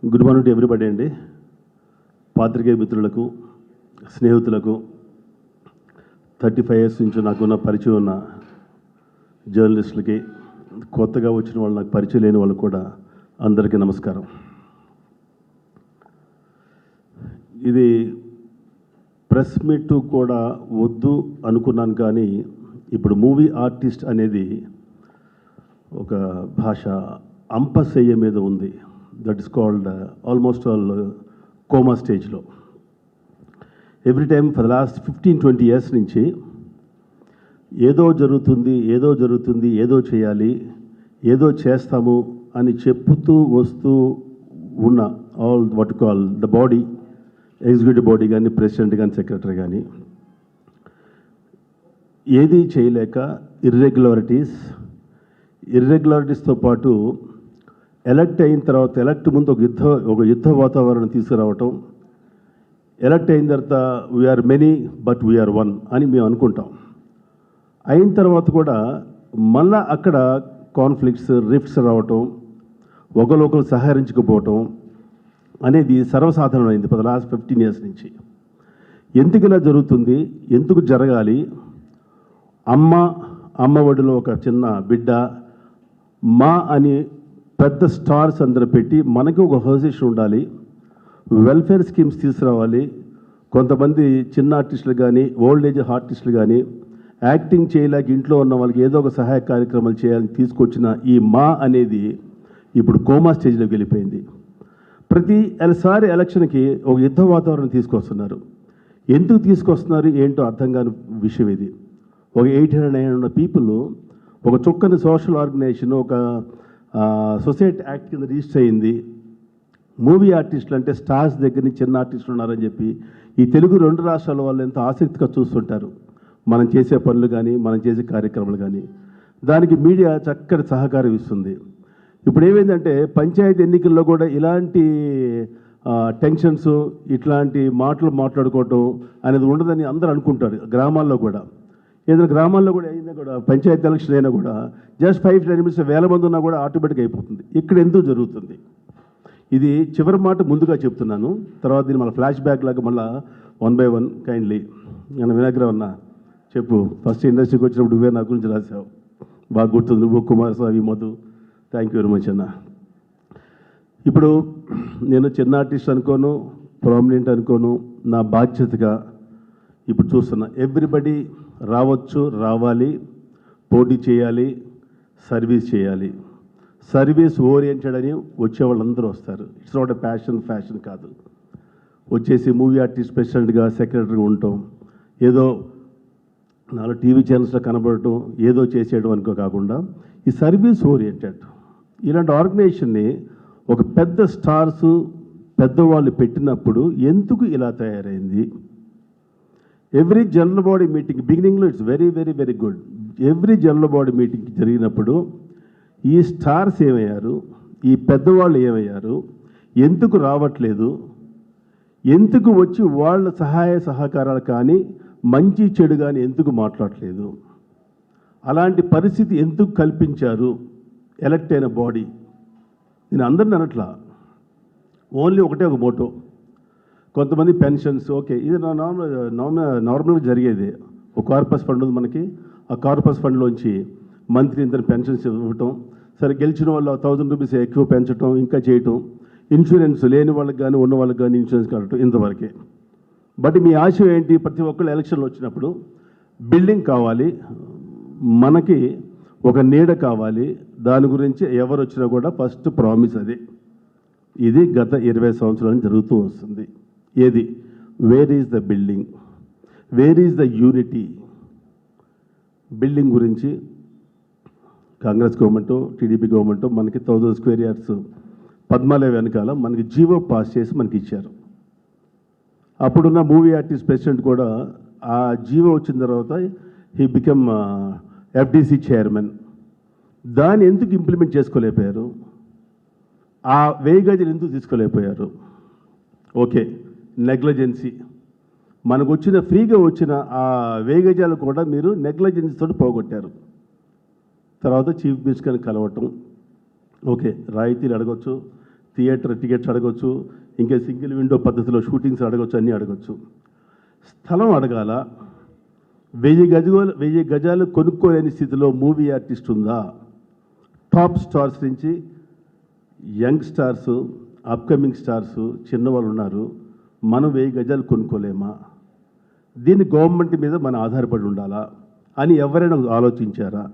Good morning to everybody అండి. పాత్రికేయ మిత్రులకు, స్నేహితులకు, 35 years నుంచి నాకున్న పరిచయం ఉన్న జర్నలిస్టులకి, కొత్తగా వచ్చిన వాళ్ళు, నాకు పరిచయం లేని వాళ్ళకు కూడా అందరికీ నమస్కారం. ఇది ప్రెస్ మీట్ కూడా వద్దు అనుకున్నాను, కానీ ఇప్పుడు మూవీ ఆర్టిస్ట్ అనేది ఒక భాష అంపశయ్య మీద ఉంది. That is called almost all coma స్టేజ్లో. Every time for the last 15-20 years నుంచి ఏదో జరుగుతుంది, ఏదో చేయాలి, ఏదో చేస్తాము అని చెప్పుతూ వస్తూ ఉన్న all what call the body, executive body కానీ, ప్రెసిడెంట్ కానీ, సెక్రటరీ కానీ, ఏది చేయలేక ఇర్రెగ్యులారిటీస్తో పాటు ఎలక్ట్ అయిన తర్వాత, ఎలక్ట్ ముందు ఒక యుద్ధ వాతావరణం తీసుకురావటం, ఎలక్ట్ అయిన తర్వాత we are many but we are one అని మేము అనుకుంటాం. అయిన తర్వాత కూడా మళ్ళా అక్కడ కాన్ఫ్లిక్ట్స్, రిఫ్ట్స్ రావటం, ఒకరు సహకరించకపోవటం అనేది సర్వసాధారణమైంది ఫర్ ద లాస్ట్ 15 years నుంచి. ఎందుకు ఇలా జరుగుతుంది, ఎందుకు జరగాలి? అమ్మ ఒడిలో ఒక చిన్న బిడ్డ మా అని పెద్ద స్టార్స్ అందరూ పెట్టి మనకు ఒక హోజేషన్ ఉండాలి, వెల్ఫేర్ స్కీమ్స్ తీసుకురావాలి. కొంతమంది చిన్న ఆర్టిస్టులు కానీ, ఓల్డ్ ఏజ్ ఆర్టిస్టులు కానీ యాక్టింగ్ చేయలేక ఇంట్లో ఉన్న వాళ్ళకి ఏదో ఒక సహాయ కార్యక్రమాలు చేయాలని తీసుకొచ్చిన ఈ మా అనేది ఇప్పుడు కోమా స్టేజ్లోకి వెళ్ళిపోయింది. ప్రతిసారి ఎలక్షన్కి ఒక యుద్ధ వాతావరణం తీసుకొస్తున్నారు. ఎందుకు తీసుకొస్తున్నారు ఏంటో అర్థం కాని విషయం ఇది. ఒక 800-900 పీపుల్ ఒక చొక్కని సోషల్ ఆర్గనైజేషన్, ఒక సొసైటీ యాక్ట్ కింద రిజిస్టర్ అయింది. మూవీ ఆర్టిస్టులు అంటే స్టార్స్ దగ్గర నుంచి చిన్న ఆర్టిస్టులు ఉన్నారని చెప్పి ఈ తెలుగు 2 రాష్ట్రాల వాళ్ళు ఎంతో ఆసక్తిగా చూస్తుంటారు మనం చేసే పనులు కానీ, మనం చేసే కార్యక్రమాలు కానీ. దానికి మీడియా చక్కటి సహకారం ఇస్తుంది. ఇప్పుడు ఏమైందంటే పంచాయతీ ఎన్నికల్లో కూడా ఇలాంటి టెన్షన్స్, ఇట్లాంటి మాట్లాడుకోవటం అనేది ఉండదని అందరూ అనుకుంటారు. గ్రామాల్లో కూడా అయినా కూడా పంచాయతీ ఎలక్షన్ అయినా కూడా జస్ట్ 5-10 minutes 1000 మంది ఉన్నా కూడా ఆటోమేటిక్గా అయిపోతుంది. ఇక్కడ ఎందుకు జరుగుతుంది? ఇది చివరి మాట ముందుగా చెప్తున్నాను, తర్వాత దీన్ని మన ఫ్లాష్ బ్యాక్ లాగా మళ్ళీ 1 by 1 కైండ్లీ. నేను వినాగ్రహం అన్న చెప్పు, ఫస్ట్ ఇండస్ట్రీకి వచ్చినప్పుడు నువ్వే నా గురించి రాసావు, బాగా గుర్తుంది, నువ్వు, Kumaraswamy, Madhu. Thank you very much అన్న. ఇప్పుడు నేను చిన్న ఆర్టిస్ట్ అనుకోను, ప్రామినెంట్ అనుకోను, నా బాధ్యతగా ఇప్పుడు చూస్తున్నా. ఎవ్రీబడి రావాలి, పోటీ చేయాలి, సర్వీస్ చేయాలి. సర్వీస్ ఓరియంటెడ్ అని వచ్చే వాళ్ళందరూ వస్తారు. ఇట్స్ నాట్ ఎ ఫ్యాషన్ కాదు. వచ్చేసి మూవీ ఆర్టిస్ట్ ప్రెసిడెంట్గా, సెక్రటరీగా ఉండటం, ఏదో 4 టీవీ ఛానల్స్లో కనబడటం, ఏదో చేసేయడం అనుకో కాకుండా ఈ సర్వీస్ ఓరియంటెడ్ ఇలాంటి ఆర్గనైజేషన్ని ఒక పెద్ద స్టార్స్, పెద్దవాళ్ళు పెట్టినప్పుడు ఎందుకు ఇలా తయారైంది? ఎవ్రీ జనరల్ బాడీ మీటింగ్ బిగినింగ్లో it's very good. Every general body meeting జరిగినప్పుడు ఈ స్టార్స్ ఏమయ్యారు, ఈ పెద్దవాళ్ళు ఏమయ్యారు, ఎందుకు రావట్లేదు, ఎందుకు వచ్చి వాళ్ళ సహాయ సహకారాలు కానీ, మంచి చెడు కానీ ఎందుకు మాట్లాడలేదు, అలాంటి పరిస్థితి ఎందుకు కల్పించారు ఎలక్ట్ అయిన బాడీ? నేను అందరిని అనట్లా, ఓన్లీ ఒక మోటో. కొంతమంది పెన్షన్స్, ఓకే, ఇది నార్మల్గా జరిగేది. ఒక కార్పస్ ఫండ్ ఉంది మనకి, ఆ కార్పస్ ఫండ్లోంచి మంత్లీ ఇంత పెన్షన్స్ ఇవ్వటం, సరే గెలిచిన వాళ్ళు 1000 రూపీస్ ఎక్కువ పెంచడం, ఇంకా చేయటం, ఇన్సూరెన్స్ లేని వాళ్ళకి కానీ, ఉన్న వాళ్ళకి కానీ ఇన్సూరెన్స్ కట్టడం, ఇంతవరకే. బట్ మీ ఆశ ఏంటి? ప్రతి ఒక్కళ్ళు ఎలక్షన్లు వచ్చినప్పుడు బిల్డింగ్ కావాలి, మనకి ఒక నీడ కావాలి, దాని గురించి ఎవరు వచ్చినా కూడా ఫస్ట్ ప్రామిస్ అదే. ఇది గత 20 సంవత్సరాలు జరుగుతూ వస్తుంది. ఏది? Where is the building, where is the unity? Building గురించి కాంగ్రెస్ గవర్నమెంటు, టీడీపీ గవర్నమెంటు మనకి 1000 square yards పద్మాలయ వెనకాల మనకి జీవో పాస్ చేసి మనకి ఇచ్చారు. అప్పుడున్న మూవీ ఆర్టిస్ట్ ప్రెసిడెంట్ కూడా ఆ జీవో వచ్చిన తర్వాత హీ బికమ్ FDC చైర్మన్. దాన్ని ఎందుకు ఇంప్లిమెంట్ చేసుకోలేకపోయారు? ఆ 1000 గజాలు ఎందుకు తీసుకోలేకపోయారు? Okay, negligence. మనకు వచ్చిన ఫ్రీగా వచ్చిన ఆ 1000 గజాలు కూడా మీరు నెగ్లిజెన్సీ తోటి పోగొట్టారు. తర్వాత చీఫ్ మినిస్టర్ని కలవటం, ఓకే, రాయితీలు అడగొచ్చు, థియేటర్ టికెట్స్ అడగొచ్చు, ఇంకా సింగిల్ విండో పద్ధతిలో షూటింగ్స్ అడగొచ్చు, అన్నీ అడగొచ్చు. స్థలం అడగాల. 1000 గజాలు కొనుక్కోలేని స్థితిలో మూవీ ఆర్టిస్ట్ ఉందా? టాప్ స్టార్స్ నుంచి యంగ్ స్టార్స్, అప్కమింగ్ స్టార్స్, చిన్నవాళ్ళు ఉన్నారు. మనం 1000 గజాలు కొనుక్కోలేమా? దీన్ని గవర్నమెంట్ మీద మనం ఆధారపడి ఉండాలా అని ఎవరైనా ఆలోచించారా?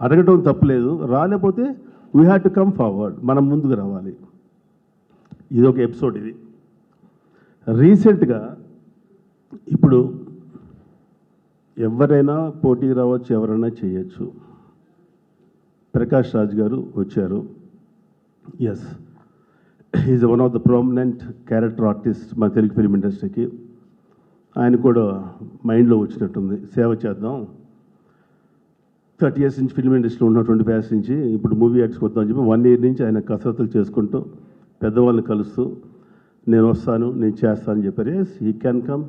అడగడం తప్పులేదు. రాలేకపోతే we have to come forward, మనం ముందుకు రావాలి. ఇది ఒక ఎపిసోడ్. ఇది రీసెంట్గా ఇప్పుడు ఎవరైనా పోటీకి రావచ్చు, ఎవరైనా చేయొచ్చు. ప్రకాష్ రాజ్ గారు వచ్చారు. Yes, is one of the prominent character artist మన తెలుగు ఫిల్మ్ ఇండస్ట్రీకి. ఆయన కూడా మైండ్లో వచ్చినట్టుంది, సేవ చేద్దాం. 30 years నుంచి ఫిల్మ్ ఇండస్ట్రీలో ఉన్న 25 years నుంచి ఇప్పుడు మూవీ యాక్ట్స్కి వద్దాం అని చెప్పి 1 year నుంచి ఆయన కసరత్తులు చేసుకుంటూ పెద్దవాళ్ళని కలుస్తూ నేను వస్తాను, నేను చేస్తానని చెప్పారు. ఎస్, హీ క్యాన్ కమ్,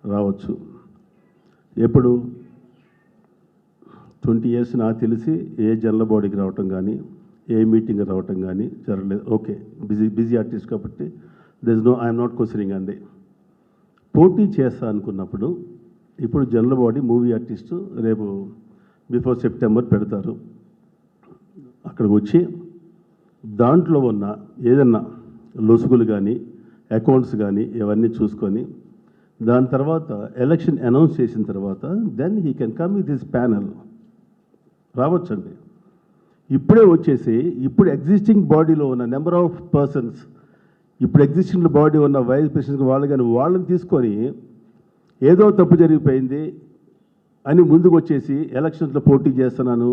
రావచ్చు. ఎప్పుడు 20 years నాకు తెలిసి ఏ జనరల్ బాడీకి రావటం కానీ, ఏ మీటింగ్ రావటం కానీ జరగలేదు. ఓకే, బిజీ ఆర్టిస్ట్ కాబట్టి ఐఎమ్ నాట్ క్వశ్చనింగ్ అండి. పోటీ చేస్తా అనుకున్నప్పుడు ఇప్పుడు జనరల్ బాడీ మూవీ ఆర్టిస్టు రేపు బిఫోర్ సెప్టెంబర్ పెడతారు. అక్కడికి వచ్చి దాంట్లో ఉన్న ఏదన్నా లొసుగులు కానీ, అకౌంట్స్ కానీ ఇవన్నీ చూసుకొని దాని తర్వాత ఎలక్షన్ అనౌన్స్ చేసిన తర్వాత then he can come with his panel. రావచ్చండి. ఇప్పుడే వచ్చేసి ఇప్పుడు ఎగ్జిస్టింగ్ బాడీలో ఉన్న నెంబర్ ఆఫ్ పర్సన్స్, ఇప్పుడు ఎగ్జిస్టింగ్ బాడీ ఉన్న వైస్ ప్రెసిడెంట్ వాళ్ళు కానీ వాళ్ళని తీసుకొని ఏదో తప్పు జరిగిపోయింది అని ముందుకు వచ్చేసి ఎలక్షన్స్లో పోటీ చేస్తున్నాను,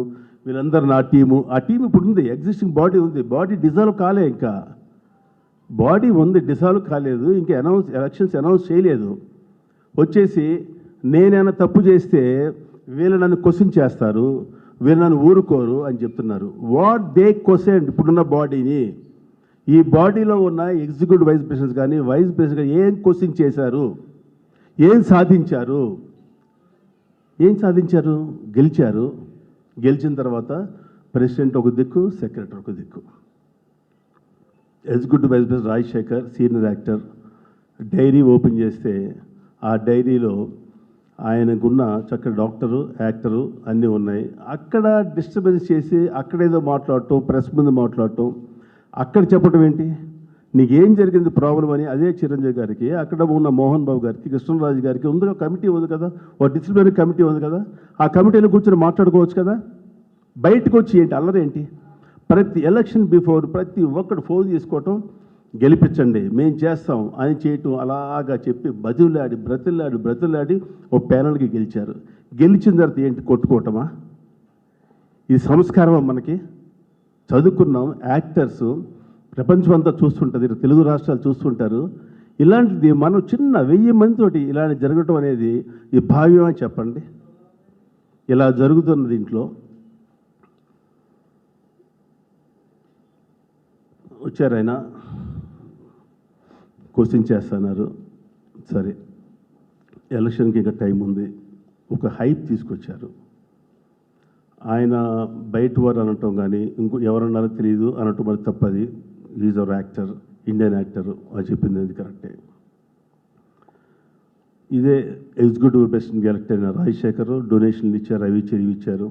వీళ్ళందరూ నా టీము. ఆ టీం ఇప్పుడు ఉంది, ఎగ్జిస్టింగ్ బాడీ ఉంది. బాడీ డిజాల్వ్ కాలే, ఇంకా బాడీ ఉంది, డిజాల్వ్ కాలేదు, ఇంకా ఎలక్షన్స్ అనౌన్స్ చేయలేదు. వచ్చేసి నేనైనా తప్పు చేస్తే వీళ్ళు నన్ను క్వశ్చన్ చేస్తారు, వీళ్ళు నన్ను ఊరుకోరు అని చెప్తున్నారు. వాట్ దే క్వశ్చన్ ఇప్పుడున్న బాడీని, ఈ బాడీలో ఉన్న ఎగ్జిక్యూటివ్ వైస్ ప్రెసిడెంట్స్ కానీ వైస్ ప్రెసిడెంట్ కానీ ఏం క్వశ్చన్ చేశారు, ఏం సాధించారు? గెలిచారు. గెలిచిన తర్వాత ప్రెసిడెంట్ ఒక దిక్కు, సెక్రటరీ ఒక దిక్కు. Executive vice president Rajasekhar senior actor diary open చేస్తే ఆ డైరీలో ఆయనకున్న చక్కటి డాక్టరు, యాక్టరు అన్నీ ఉన్నాయి. అక్కడ డిస్టర్బెన్స్ చేసి అక్కడేదో మాట్లాడటం, ప్రెస్ ముందు మాట్లాడటం, అక్కడ చెప్పడం ఏంటి, నీకేం జరిగింది ప్రాబ్లం అని. అదే చిరంజీవి గారికి, అక్కడ ఉన్న మోహన్ బాబు గారికి, కృష్ణరాజు గారికి ఉంది, కమిటీ ఉంది కదా, ఒక డిసిప్లినరీ కమిటీ ఉంది కదా, ఆ కమిటీలో కూర్చొని మాట్లాడుకోవచ్చు కదా. బయటకు వచ్చి ఏంటి అల్లరి ఏంటి? ప్రతి ఎలక్షన్ బిఫోర్ ప్రతి ఒక్కడు ఫోన్ చేసుకోవటం, గెలిపించండి మేము చేస్తాం అని చేయటం, అలాగా చెప్పి బ్రతిలాడి ఒక ప్యానల్కి గెలిచారు. గెలిచిన తర్వాత ఏంటి, కొట్టుకోవటమా? ఈ సంస్కారమా మనకి? చదువుకున్నాం, యాక్టర్స్ ప్రపంచం అంతా చూస్తుంటుంది, తెలుగు రాష్ట్రాలు చూస్తుంటారు. ఇలాంటిది మనం చిన్న 1000 మందితోటి ఇలాంటి జరగటం అనేది ఈ భావ్యమని చెప్పండి. ఇలా జరుగుతున్న దీంట్లో వచ్చారు, ఆయన క్వశ్చన్ చేస్తున్నారు. సరే, ఎలక్షన్కి ఇంకా టైం ఉంది, ఒక హైప్ తీసుకొచ్చారు. ఆయన బయట వారు అనటం కానీ ఇంకో ఎవరన్నారో తెలియదు అనటం మరి తప్పది. Is our actor, Indian actor అని చెప్పింది అది కరెక్టే. ఇదే ఎగ్జిక్యూటివ్ ప్రెసిడెంట్ ఎలక్ట్ అయిన రాజశేఖర్ డొనేషన్లు ఇచ్చారు, అవి ఇచ్చారు, ఇవి ఇచ్చారు.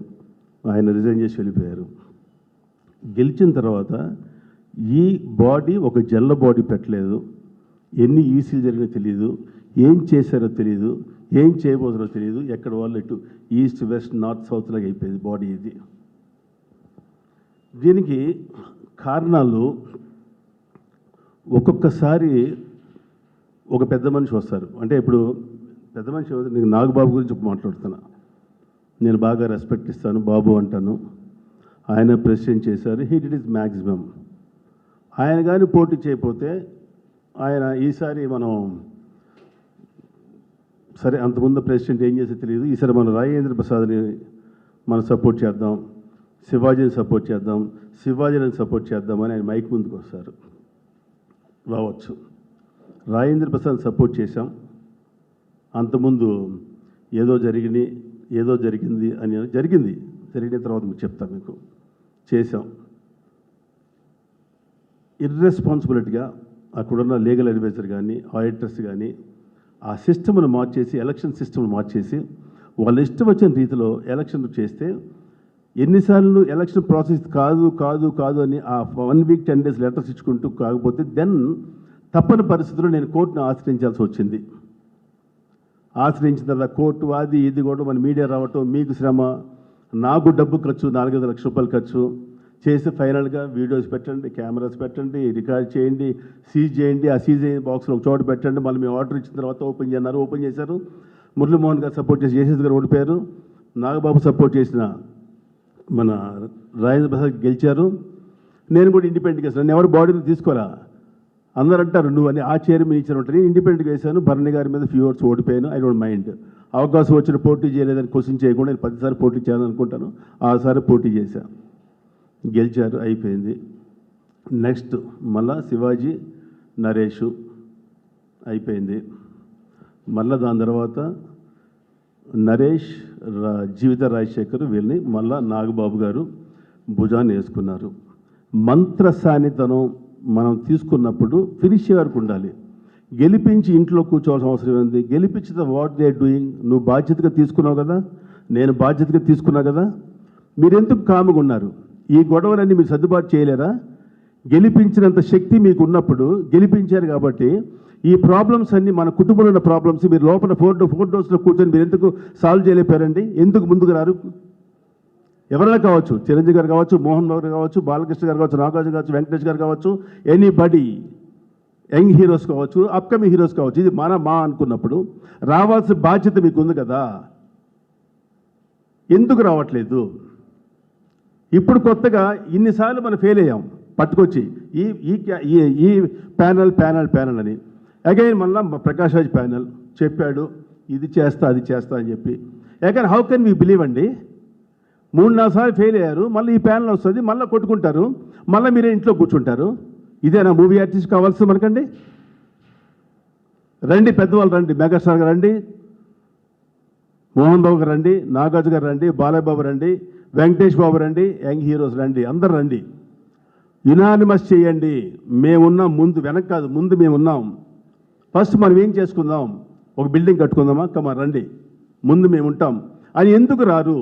ఆయన రిజైన్ చేసి వెళ్ళిపోయారు. గెలిచిన తర్వాత ఈ బాడీ ఒక జల్ల బాడీ పెట్టలేదు. ఎన్ని ఈసీలు జరిగినా తెలియదు, ఏం చేశారో తెలియదు, ఏం చేయబోతున్నారో తెలియదు. ఎక్కడ వాళ్ళు ఇటు ఈస్ట్ వెస్ట్ నార్త్ సౌత్ లాగా అయిపోయింది బాడీ ఇది. దీనికి కారణాలు ఒక్కొక్కసారి ఒక పెద్ద మనిషి వస్తారు. అంటే ఇప్పుడు పెద్ద మనిషి నేను నాగబాబు గురించి మాట్లాడుతున్నా. నేను బాగా రెస్పెక్ట్ ఇస్తాను, బాబు అంటాను. ఆయన ప్రెసిడెంట్ చేశారు, హీ డిడ్ ఇస్ మ్యాక్సిమం. ఆయన కానీ పోటీ చేయకపోతే ఆయన ఈసారి మనం సరే అంతకుముందు ప్రెసిడెంట్ ఏం చేస్తే తెలియదు, ఈసారి మనం రాజేంద్ర ప్రసాద్ని మనం సపోర్ట్ చేద్దాం, శివాజీని సపోర్ట్ చేద్దాం, శివాజీని సపోర్ట్ చేద్దామని ఆయన మైక్ ముందుకు వస్తారు. రావచ్చు. రాజేంద్ర ప్రసాద్ సపోర్ట్ చేశాం. అంతకుముందు ఏదో జరిగింది అని జరిగిన తర్వాత మీకు చెప్తాను. మీకు చేశాం. ఇర్రెస్పాన్సిబిలిటీగా అక్కడున్న లీగల్ అడ్వైజర్ కానీ ఆడిటర్స్ కానీ ఆ సిస్టమ్ను మార్చేసి ఎలక్షన్ సిస్టమ్ను మార్చేసి వాళ్ళ ఇష్టం వచ్చిన రీతిలో ఎలక్షన్ చేస్తే ఎన్నిసార్లు ఎలక్షన్ ప్రాసెస్ కాదు అని ఆ 1 వీక్ 10 డేస్ లెటర్స్ ఇచ్చుకుంటూ కాకపోతే దెన్ తప్పని పరిస్థితుల్లో నేను కోర్టును ఆశ్రయించాల్సి వచ్చింది. ఆశ్రయించిన తర్వాత కోర్టు అది ఇది కూడా మన మీడియా రావటం, మీకు శ్రమ, నాకు డబ్బు ఖర్చు, 4-5 లక్షల రూపాయలు ఖర్చు చేసి ఫైనల్గా వీడియోస్ పెట్టండి, కెమెరాస్ పెట్టండి, రికార్డ్ చేయండి, సీజ్ చేయండి, ఆ సీజ్ అయిన బాక్స్లో ఒక చోట పెట్టండి, మళ్ళీ మేము ఆర్డర్ ఇచ్చిన తర్వాత ఓపెన్ చేయన్నారు. ఓపెన్ చేశారు. మురళీమోహన్ గారు సపోర్ట్ చేసి జయశేష్ గారు ఓడిపోయారు. నాగబాబు సపోర్ట్ చేసిన మన రాజేంద్ర ప్రసాద్ గెలిచారు. నేను కూడా ఇండిపెండెంట్గా వేసాను. నన్ను ఎవరు బాడీని తీసుకోరా, అందరూ అంటారు నువ్వు అని ఆ చైర్మన్ ఇచ్చిన ఉంటుంది. ఇండిపెండెంట్గా వేశాను. భరణి గారి మీద ఫ్యూ అవర్స్ ఓడిపోయాను. I don't mind. అవకాశం వచ్చిన పోటీ చేయలేదని క్వశ్చన్ చేయకుండా నేను 10 సార్లు పోటీ చేయాలని అనుకుంటాను. ఆసారి పోటీ చేశాను, గెలిచారు, అయిపోయింది. నెక్స్ట్ మళ్ళా శివాజీ నరేష్ అయిపోయింది. మళ్ళీ దాని తర్వాత నరేష్ జీవిత రాజశేఖర్ వీళ్ళని మళ్ళా నాగబాబు గారు భుజాన్ని వేసుకున్నారు. మంత్రసానితనం మనం తీసుకున్నప్పుడు ఫినిష్ వరకు ఉండాలి. గెలిపించి ఇంట్లో కూర్చోవాల్సిన అవసరం ఏంది? గెలిపించిన వాట్ దే ఆర్ డూయింగ్. నువ్వు బాధ్యతగా తీసుకున్నావు కదా, నేను బాధ్యతగా తీసుకున్నా కదా, మీరెందుకు కాముగా ఉన్నారు? ఈ గొడవలన్నీ మీరు సర్దుబాటు చేయలేరా? గెలిపించినంత శక్తి మీకు ఉన్నప్పుడు గెలిపించారు కాబట్టి ఈ ప్రాబ్లమ్స్ అన్నీ మన కుటుంబంలో ఉన్న ప్రాబ్లమ్స్ మీరు లోపల ఫోర్ డోర్స్లో కూర్చొని మీరు ఎందుకు సాల్వ్ చేయలేపారండి? ఎందుకు ముందుకు రారు? ఎవరైనా కావచ్చు, చిరంజీవి గారు కావచ్చు, మోహన్ బాబు గారు కావచ్చు, బాలకృష్ణ గారు కావచ్చు, నాగార్జున కావచ్చు, వెంకటేష్ గారు కావచ్చు, ఎనీబడి, యంగ్ హీరోస్ కావచ్చు, అప్కమింగ్ హీరోస్ కావచ్చు, ఇది మా అనుకున్నప్పుడు రావాల్సిన బాధ్యత మీకు ఉంది కదా, ఎందుకు రావట్లేదు? ఇప్పుడు కొత్తగా ఇన్నిసార్లు మనం ఫెయిల్ అయ్యాం పట్టుకొచ్చి ఈ ప్యానల్ అని. అగైన్ మళ్ళా ప్రకాష్ రాజ్ ప్యానల్ చెప్పాడు ఇది చేస్తా అది చేస్తా అని చెప్పి. Again how can we believe అండి? 3-4 సార్లు ఫెయిల్ అయ్యారు, మళ్ళీ ఈ ప్యానల్ వస్తుంది, మళ్ళీ కొట్టుకుంటారు, మళ్ళీ మీరే ఇంట్లో కూర్చుంటారు. ఇదేనా మూవీ ఆర్టిస్ట్ కావాల్సింది మనకండి? రండి పెద్దవాళ్ళు రండి, మెగాస్టార్ గారు రండి, మోహన్ బాబు గారు రండి, నాగార్జున గారు రండి, బాలయ్య బాబు రండి, వెంకటేష్ బాబు రండి, యంగ్ హీరోస్ రండి, అందరు రండి, యునానిమస్ చేయండి. మేమున్నాం ముందు, వెనక కాదు, ముందు మేమున్నాం. ఫస్ట్ మనం ఏం చేసుకుందాం? ఒక బిల్డింగ్ కట్టుకుందామా? కమా రండి, ముందు మేము ఉంటాం అని ఎందుకు రారు?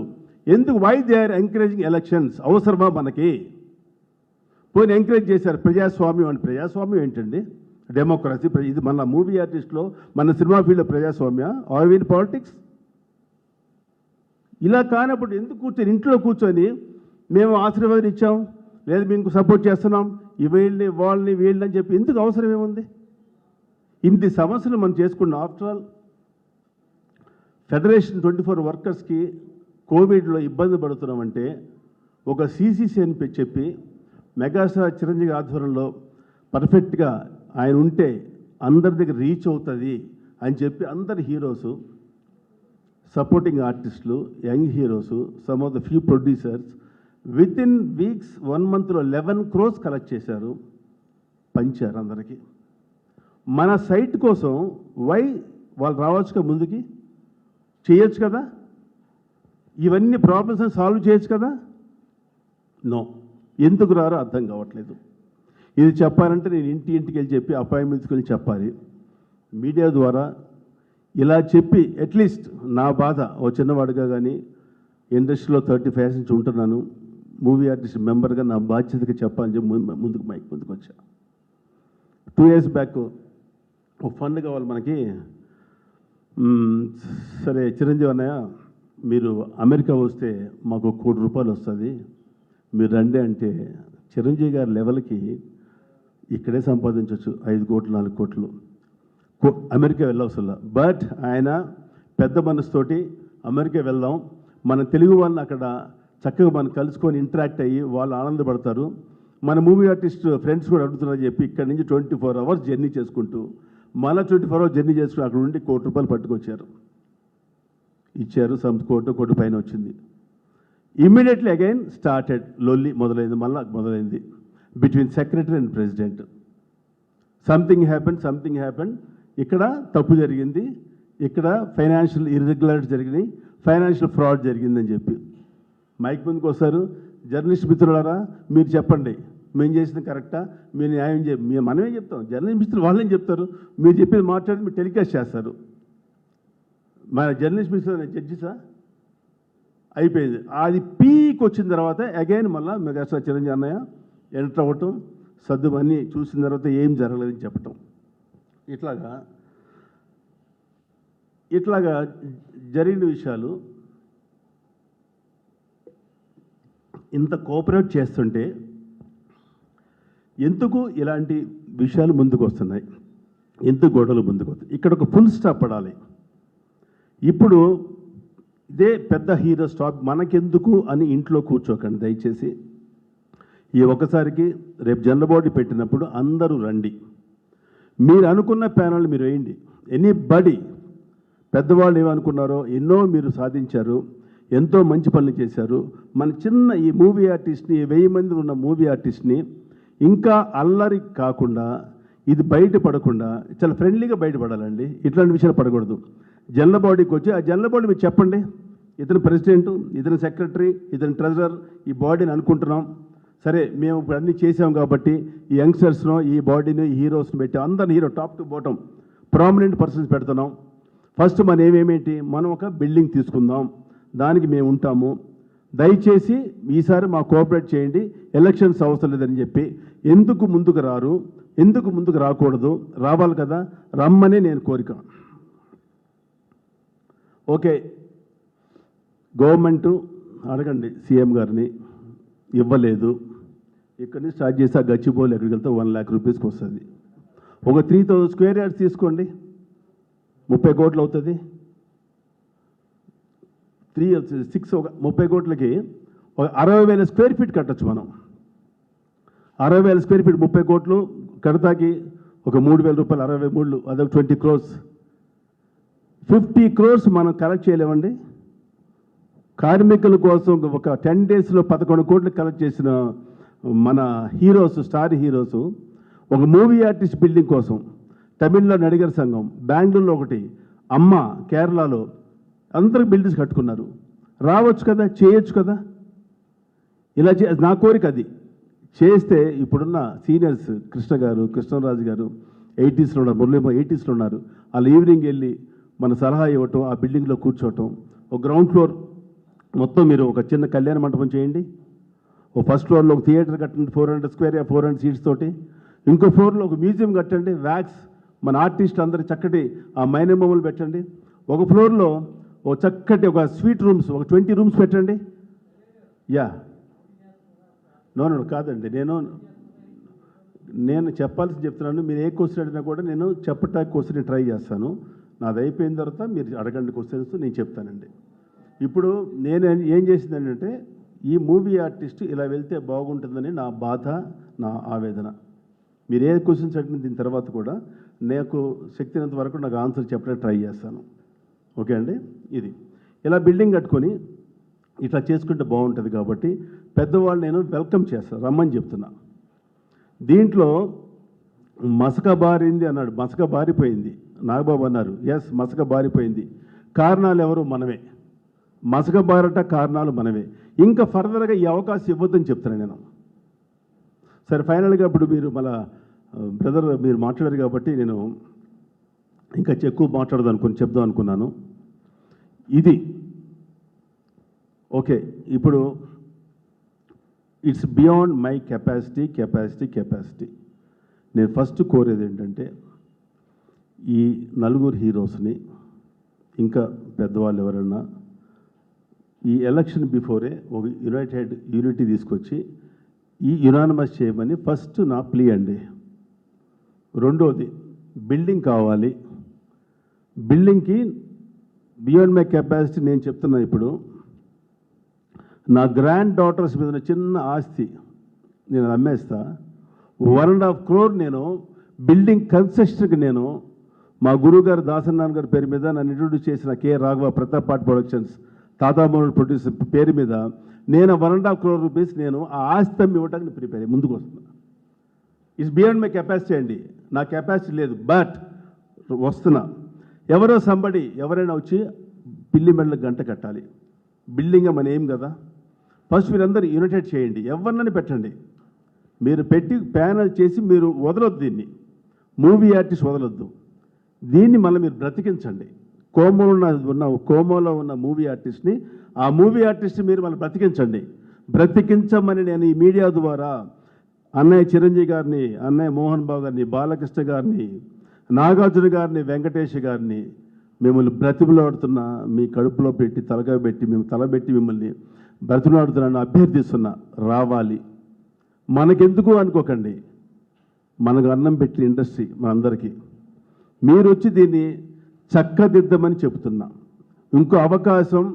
ఎందుకు? Why they are encouraging elections? అవసరమా మనకి? పోయిన ఎంకరేజ్ చేశారు ప్రజాస్వామ్యం అని. ప్రజాస్వామ్యం ఏంటండి? డెమోక్రసీ. ఇది మన మూవీ ఆర్టిస్ట్లో, మన సినిమా ఫీల్డ్లో ప్రజాస్వామ్య? Or in politics? ఇలా కానప్పుడు ఎందుకు కూర్చొని ఇంట్లో కూర్చొని మేము ఆశీర్వాదం ఇచ్చాం, లేదు మీకు సపోర్ట్ చేస్తున్నాం, వీళ్ళని వాళ్ళని వీళ్ళని చెప్పి ఎందుకు అవసరం ఏముంది? ఇన్ని సమస్యలు మనం చేసుకున్నాం. ఆఫ్టర్ ఆల్ ఫెడరేషన్ 24 వర్కర్స్కి కోవిడ్లో ఇబ్బంది పడుతున్నామంటే ఒక సీసీసీ అని చెప్పి మెగాస్టార్ చిరంజీవి ఆధ్వర్యంలో పర్ఫెక్ట్గా ఆయన ఉంటే అందరి దగ్గర రీచ్ అవుతుంది అని చెప్పి అందరి హీరోసు, సపోర్టింగ్ ఆర్టిస్టులు, young heroes, some of the few producers with in weeks 1 మంత్లో 11 crores కలెక్ట్ చేశారు, పంచారు అందరికీ. మన సైట్ కోసం వై వాళ్ళు రావచ్చుగా, ముందుకి చేయొచ్చు కదా, ఇవన్నీ ప్రాబ్లమ్స్ సాల్వ్ చేయొచ్చు కదా. నో, ఎందుకు రారో అర్థం కావట్లేదు. ఇది చెప్పాలంటే నేను ఇంటికి వెళ్ళి చెప్పి అపాయింట్మెంట్స్కి వెళ్ళి చెప్పాలి. మీడియా ద్వారా ఇలా చెప్పి అట్లీస్ట్ నా బాధ ఓ చిన్నవాడుగా, కానీ ఇండస్ట్రీలో 35 years నుంచి ఉంటున్నాను, మూవీ ఆర్టిస్ట్ మెంబర్గా నా బాధ్యతగా చెప్పాలని చెప్పి ముందుకు వచ్చా. 2 years బ్యాక్ ఒక ఫండ్ కావాలి మనకి. సరే చిరంజీవి అన్నయ్య, మీరు అమెరికా వస్తే మాకు 1 కోటి రూపాయలు వస్తుంది, మీరు రండి అంటే చిరంజీవి గారి లెవెల్కి ఇక్కడే సంపాదించవచ్చు 5 కోట్లు 4 కోట్లు, అమెరికా వెళ్ళవసల్లా. బట్ ఆయన పెద్ద మనసుతోటి అమెరికా వెళ్దాం, మన తెలుగు వాళ్ళని అక్కడ చక్కగా మనం కలుసుకొని ఇంటరాక్ట్ అయ్యి వాళ్ళు ఆనందపడతారు, మన మూవీ ఆర్టిస్ట్ ఫ్రెండ్స్ కూడా అడుగుతున్నారని చెప్పి ఇక్కడ నుంచి 24 hours జర్నీ చేసుకుంటూ మళ్ళీ 24 hours జర్నీ చేసుకుని అక్కడ నుండి 1 కోటి రూపాయలు పట్టుకొచ్చారు, ఇచ్చారు. సమ్ కోటి పైన వచ్చింది. ఇమ్మీడియట్లీ అగైన్ స్టార్టెడ్ లొల్లి మొదలైంది between secretary and president. Something happen. ఇక్కడ తప్పు జరిగింది, ఇక్కడ ఫైనాన్షియల్ ఇర్రెగ్యులారిటీ జరిగినాయి, ఫైనాన్షియల్ ఫ్రాడ్ జరిగిందని చెప్పి మైక్ ముందుకు వస్తారు. జర్నలిస్ట్ మిత్రులారా, మీరు చెప్పండి, మేము చేసింది కరెక్టా, మీరు న్యాయం మనమే చెప్తాం. జర్నలిస్టులు వాళ్ళేం చెప్తారు, మీరు చెప్పేది మాట్లాడి మీరు టెలికాస్ట్ చేస్తారు. మన జర్నలిస్ట్ మినిస్టర్ జడ్జిసా అయిపోయింది. అది పీక్ వచ్చిన తర్వాత అగైన్ మళ్ళీ మెగాస్టార్ చిరంజీవి అన్నయ్య ఎంటర్ అవ్వటం, సర్దు అన్నీ చూసిన తర్వాత ఏం జరగలేదని చెప్పటం, ఇట్లాగా జరిగిన విషయాలు ఇంత కోఆపరేట్ చేస్తుంటే ఎందుకు ఇలాంటి విషయాలు ముందుకు వస్తున్నాయి, ఎందుకు గొడవలు ముందుకు వస్తాయి? ఇక్కడ ఒక ఫుల్ స్టాప్ పడాలి. ఇప్పుడు ఇదే పెద్ద హీరో స్టాప్ మనకెందుకు అని ఇంట్లో కూర్చోకండి దయచేసి. ఈ ఒక్కసారికి రేపు జనరల్ బాడీ పెట్టినప్పుడు అందరూ రండి. మీరు అనుకున్న ప్యానల్ మీరు వేయండి. ఎనీబడి, పెద్దవాళ్ళు ఏమనుకున్నారో ఎన్నో మీరు సాధించారు, ఎంతో మంచి పనులు చేశారు. మన చిన్న ఈ మూవీ ఆర్టిస్ట్ని, 1000 మంది ఉన్న మూవీ ఆర్టిస్ట్ని ఇంకా అల్లరి కాకుండా, ఇది బయటపడకుండా చాలా ఫ్రెండ్లీగా బయటపడాలండి. ఇట్లాంటి విషయాలు పడకూడదు. జనరల్ బాడీకి వచ్చి ఆ జనరల్ బాడీ మీరు చెప్పండి, ఇతను ప్రెసిడెంట్, ఇతను సెక్రటరీ, ఇతను ట్రెజరర్, ఈ బాడీని అనుకుంటున్నాం. సరే మేము ఇప్పుడు అన్నీ చేసాం కాబట్టి ఈ యంగ్స్టర్స్ను, ఈ బాడీని, ఈ హీరోస్ని పెట్టి అందరిని hero top to bottom prominent persons పెడుతున్నాం. ఫస్ట్ మన ఏమేంటి, మనం ఒక బిల్డింగ్ తీసుకుందాం, దానికి మేము ఉంటాము, దయచేసి ఈసారి మా కోఆపరేట్ చేయండి, ఎలక్షన్స్ అవసరం లేదని చెప్పి ఎందుకు ముందుకు రారు, ఎందుకు ముందుకు రాకూడదు? రావాలి కదా, రమ్మని నేను కోరిక. ఓకే, గవర్నమెంటు అడగండి సీఎం గారిని, ఇవ్వలేదు. ఇక్కడి నుంచి స్టార్ట్ చేసి ఆ గచ్చిబౌలి ఎక్కడికి వెళ్తే 1 lakh రూపీస్కి వస్తుంది. ఒక 3000 స్క్వేర్ యార్డ్స్ తీసుకోండి, 30 కోట్లు అవుతుంది. 30 కోట్లకి ఒక 60,000 స్క్వేర్ ఫీట్ కట్టచ్చు మనం. 60,000 స్క్వేర్ ఫీట్ 30 కోట్లు కడతాకి ఒక 3,000 రూపాయలు, 63, అదొక 20 crores. 50 crores మనం కలెక్ట్ చేయలేమండి. కార్మికుల కోసం ఒక 10 daysలో 11 కోట్లు కలెక్ట్ చేసిన మన హీరోస్, స్టార్ హీరోస్, ఒక మూవీ ఆర్టిస్ట్ బిల్డింగ్ కోసం తమిళ్లో నడిగర్ సంఘం, బెంగళూరులో ఒకటి, అమ్మ కేరళలో, అందరూ బిల్డింగ్స్ కట్టుకున్నారు. రావచ్చు కదా, చేయొచ్చు కదా. ఇలా నా కోరిక అది. చేస్తే ఇప్పుడున్న సీనియర్స్ కృష్ణ గారు, కృష్ణరాజు గారు 80sలో ఉన్నారు, మురళీమో 80sలో ఉన్నారు. వాళ్ళు ఈవినింగ్ వెళ్ళి మన సలహా ఇవ్వటం, ఆ బిల్డింగ్లో కూర్చోవటం. ఒక గ్రౌండ్ ఫ్లోర్ మొత్తం మీరు ఒక చిన్న కళ్యాణ మంటపం చేయండి. ఓ ఫస్ట్ ఫ్లోర్లో ఒక థియేటర్ కట్టండి, 400 స్క్వేర్ 400 సీట్స్ తోటి. ఇంకో ఫ్లోర్లో ఒక మ్యూజియం కట్టండి, వ్యాక్స్, మన ఆర్టిస్ట్ అందరి చక్కటి ఆ మైనర్ బొమ్మలు పెట్టండి. ఒక ఫ్లోర్లో ఓ చక్కటి ఒక స్వీట్ రూమ్స్, ఒక 20 రూమ్స్ పెట్టండి. యా, నో కాదండి, నేను చెప్పాల్సి చెప్తున్నాను. మీరు ఏ క్వశ్చన్ అడిగినా కూడా నేను చెప్పటానికి క్వశ్చన్ ట్రై చేస్తాను. నాది అయిపోయిన తర్వాత మీరు అడగండి క్వశ్చన్స్, నేను చెప్తానండి. ఇప్పుడు నేను ఏం చేసింది అంటే, ఈ మూవీ ఆర్టిస్ట్ ఇలా వెళ్తే బాగుంటుందని నా బాధ, నా ఆవేదన. మీరు ఏ క్వశ్చన్స్ అడిగిన దీని తర్వాత కూడా నాకు శక్తినంత వరకు నాకు ఆన్సర్ చెప్పడానికి ట్రై చేస్తాను. ఓకే అండి. ఇది ఇలా బిల్డింగ్ కట్టుకొని ఇట్లా చేసుకుంటే బాగుంటుంది కాబట్టి పెద్దవాళ్ళు నేను వెల్కమ్ చేస్తాను, రమ్మని చెప్తున్నా. దీంట్లో మసక బారింది అన్నాడు, మసక బారిపోయింది. నాగబాబు అన్నారు, ఎస్ మసక బారిపోయింది. కారణాలు ఎవరు? మనమే. మసక బారట కారణాలు మనమే. ఇంకా ఫర్దర్గా ఈ అవకాశం ఇవ్వద్దని చెప్తున్నాను నేను. సరే, ఫైనల్గా ఇప్పుడు మీరు మన బ్రదర్ మీరు మాట్లాడారు కాబట్టి నేను ఇంకా ఎక్కువ చెప్దాం అనుకున్నాను. ఇది ఓకే, ఇప్పుడు ఇట్స్ బియాండ్ మై కెపాసిటీ. నేను ఫస్ట్ కోరేది ఏంటంటే, ఈ నలుగురు హీరోస్ని ఇంకా పెద్దవాళ్ళు ఎవరన్నా ఈ ఎలక్షన్ బిఫోరే ఒక యూనిటీ తీసుకొచ్చి ఈ యునానిమస్ చేయమని ఫస్ట్ నా ప్లీ అండి. రెండోది, బిల్డింగ్ కావాలి. బిల్డింగ్కి బియాండ్ మై కెపాసిటీ నేను చెప్తున్నా. ఇప్పుడు నా గ్రాండ్ డాటర్స్ మీద చిన్న ఆస్తి నేను అమ్మేస్తా. 1.5 crore నేను బిల్డింగ్ కన్స్ట్రక్షన్కి నేను మా గురువుగారు దాసనారాయణ గారి పేరు మీద నన్ను ఇంట్రొడ్యూస్ చేసిన కె రాఘవ ప్రతాప్ పాట్ ప్రొడక్షన్స్ తాతామూరు ప్రొడ్యూసర్ పేరు మీద నేను 1.5 crore రూపీస్ నేను ఆ ఆస్తి ఇవ్వడానికి ప్రిపేర్ ముందుకు వస్తున్నా. ఇట్స్ బియాండ్ మై కెపాసిటీ అండి. నా కెపాసిటీ లేదు, బట్ వస్తున్నా. ఎవరైనా వచ్చి పిల్లి మెడలకు గంట కట్టాలి. బిల్డింగ్ మన ఏం కదా. ఫస్ట్ మీరందరూ యునైటెడ్ చేయండి, ఎవరినని పెట్టండి. మీరు పెట్టి ప్యానల్ చేసి మీరు వదలొద్దు, దీన్ని మూవీ ఆర్టిస్ట్ వదలొద్దు, దీన్ని మళ్ళీ మీరు బ్రతికించండి. కోమోలో ఉన్న మూవీ ఆర్టిస్ట్ని, ఆ మూవీ ఆర్టిస్ట్ని మీరు మళ్ళీ బ్రతికించమని నేను ఈ మీడియా ద్వారా అన్నయ్య చిరంజీవి గారిని, అన్నయ్య మోహన్ బాబు గారిని, బాలకృష్ణ గారిని, నాగార్జున గారిని, వెంకటేష్ గారిని మిమ్మల్ని బ్రతిమలాడుతున్నా, మీ కడుపులో పెట్టి తలగా పెట్టి మేము తలబెట్టి మిమ్మల్ని బ్రతిమలాడుతున్నాను, అభ్యర్థిస్తున్నా, రావాలి. మనకెందుకు అనుకోకండి, మనకు అన్నం పెట్టిన ఇండస్ట్రీ మనందరికీ. మీరు వచ్చి దీన్ని చక్కదిద్దమని చెబుతున్నా. ఇంకో అవకాశం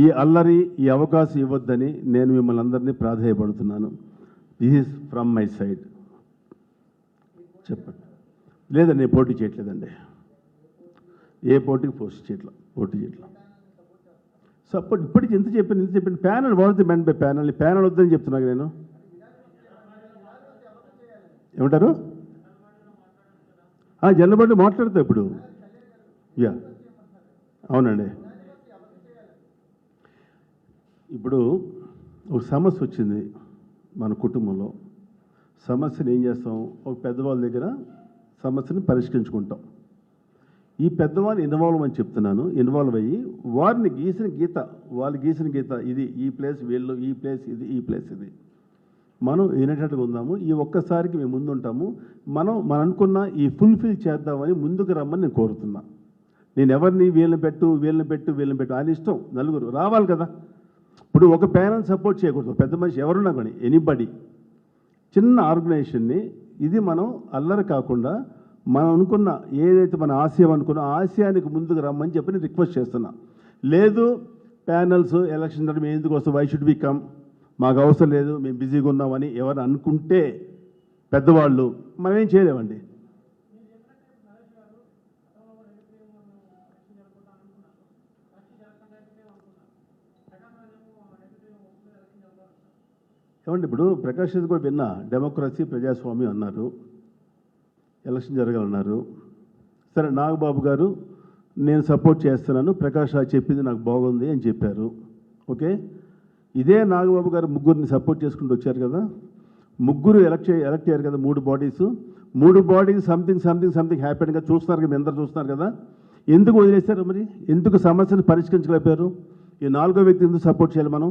ఈ అల్లరి ఈ అవకాశం ఇవ్వద్దని నేను మిమ్మల్ని అందరినీ ప్రాధేయపడుతున్నాను. This is from my side. చెప్పండి. లేదండి, నేను పోటీ చేయట్లేదండి, ఏ పోటీకి పోటీ చేయట్లా. సపోర్ట్ ఇప్పటికి ఎంత చెప్పాను panel what the meant by panel వద్దని చెప్తున్నాను నేను. ఏమంటారు? జల్లబడి మాట్లాడతా ఇప్పుడు. యా, అవునండి. ఇప్పుడు ఒక సమస్య వచ్చింది మన కుటుంబంలో. సమస్యను ఏం చేస్తాం, ఒక పెద్దవాళ్ళ దగ్గర సమస్యను పరిష్కరించుకుంటాం. ఈ పెద్దవాళ్ళు ఇన్వాల్వ్ అని చెప్తున్నాను. ఇన్వాల్వ్ అయ్యి వారిని వాళ్ళు గీసిన గీత ఇది, ఈ ప్లేస్ వీళ్ళు, ఈ ప్లేస్ ఇది, ఈ ప్లేస్ ఇది, మనం వినేటట్టుగా ఉందాము. ఈ ఒక్కసారికి మేము ముందుంటాము. మనం అనుకున్న ఈ ఫుల్ఫిల్ చేద్దామని ముందుకు రమ్మని నేను కోరుతున్నా. నేను ఎవరిని వీళ్ళని పెట్టు ఆయన ఇష్టం, నలుగురు రావాలి కదా. ఇప్పుడు ఒక ప్యానల్ సపోర్ట్ చేయకూడదు, పెద్ద మనిషి ఎవరున్నా కానీ, ఎనీబడి, చిన్న ఆర్గనైజేషన్ని ఇది మనం అల్లరి కాకుండా మనం అనుకున్న ఏదైతే మన ఆశయం అనుకున్న ఆశయానికి ముందుకు రమ్మని చెప్పి నేను రిక్వెస్ట్ చేస్తున్నా. లేదు ప్యానల్స్ ఎలక్షన్ మేము ఎందుకు వస్తాం, వై షుడ్ వి కమ్, మాకు అవసరం లేదు, మేము బిజీగా ఉన్నామని ఎవరు అనుకుంటే పెద్దవాళ్ళు, మనం ఏం చేయలేమండి. ఏమండి, ఇప్పుడు ప్రకాష్ రెడ్డి కూడా విన్నా, డెమోక్రసీ ప్రజాస్వామ్యం అన్నారు, ఎలక్షన్ జరగాలన్నారు. సరే, నాగబాబు గారు నేను సపోర్ట్ చేస్తున్నాను, ప్రకాష్ రాజ్ చెప్పింది నాకు బాగుంది అని చెప్పారు. ఓకే, ఇదే నాగబాబు గారు ముగ్గురిని సపోర్ట్ చేసుకుంటూ వచ్చారు కదా, ముగ్గురు ఎలక్ట్ అయ్యారు కదా, మూడు బాడీస్ సంథింగ్ హ్యాపీగా చూస్తున్నారు కదా, మీ అందరూ చూస్తున్నారు కదా. ఎందుకు వదిలేశారు మరి? ఎందుకు సమస్యను పరిష్కరించలేపారు? ఈ నాలుగో వ్యక్తి ఎందుకు సపోర్ట్ చేయాలి మనం?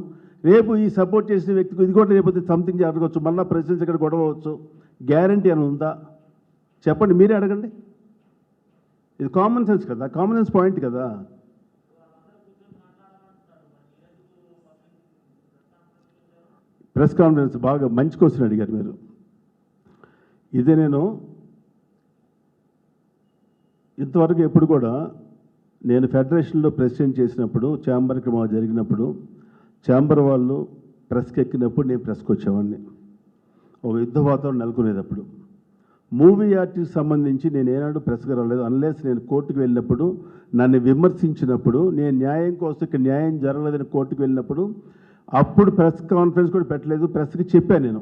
రేపు ఈ సపోర్ట్ చేసిన వ్యక్తికి ఇది కూడా రేపు సంథింగ్ జరగవచ్చు, మళ్ళీ ప్రెసిడెన్స్ ఇక్కడ గొడవ అవచ్చు, గ్యారంటీ అని ఉందా? చెప్పండి, మీరే అడగండి. ఇది కామన్ సెన్స్ కదా, కామన్ సెన్స్ పాయింట్ కదా. ప్రెస్ కాన్ఫరెన్స్ బాగా మంచి క్వశ్చన్ అడిగారు మీరు. ఇదే నేను ఇంతవరకు ఎప్పుడు కూడా నేను ఫెడరేషన్లో ప్రెసిడెంట్ చేసినప్పుడు, ఛాంబర్కి జరిగినప్పుడు, ఛాంబర్ వాళ్ళు ప్రెస్కి ఎక్కినప్పుడు నేను ప్రెస్కి వచ్చేవాడిని, ఒక యుద్ధ వాతావరణం నెలకొనేటప్పుడు. మూవీ ఆర్టిస్ట్ సంబంధించి నేను ఏనాడు ప్రెస్కి రాలేదు, అన్లెస్ నేను కోర్టుకు వెళ్ళినప్పుడు, నన్ను విమర్శించినప్పుడు, నేను న్యాయం కోసం ఇక్కడ న్యాయం జరగలేదని కోర్టుకు వెళ్ళినప్పుడు, అప్పుడు ప్రెస్ కాన్ఫరెన్స్ కూడా పెట్టలేదు, ప్రెస్కి చెప్పాను నేను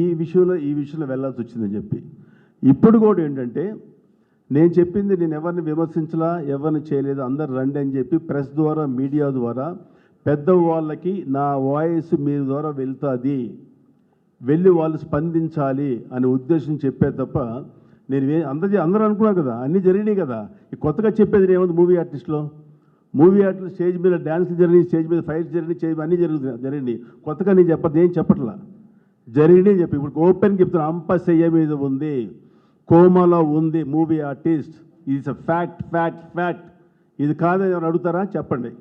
ఈ విషయంలో వెళ్ళాల్సి వచ్చిందని చెప్పి. ఇప్పుడు కూడా ఏంటంటే నేను చెప్పింది, నేను ఎవరిని విమర్శించలా, ఎవరిని చేయలేదు, అందరు రండి అని చెప్పి ప్రెస్ ద్వారా, మీడియా ద్వారా పెద్దవాళ్ళకి నా వాయిస్ మీ ద్వారా వెళ్తుంది, వెళ్ళి వాళ్ళు స్పందించాలి అనే ఉద్దేశం చెప్పే తప్ప నేను అందరూ అనుకున్నారు కదా, అన్నీ జరిగినాయి కదా. ఈ కొత్తగా చెప్పేది ఏముంది? మూవీ ఆర్టిస్ట్ స్టేజ్ మీద డ్యాన్స్లు జరిగినాయి, స్టేజ్ మీద ఫైట్స్ జరిగినాయి, అన్నీ జరిగినాయి. కొత్తగా నేను ఏం చెప్పట్లా, జరిగినాయి చెప్పి ఇప్పుడు ఓపెన్ చెప్తున్నా. అంపశయ్య మీద ఉంది, కోమలో ఉంది మూవీ ఆర్టిస్ట్. ఇది ఫ్యాక్ట్. ఇది కాదని ఎవరు అడుగుతారా? చెప్పండి.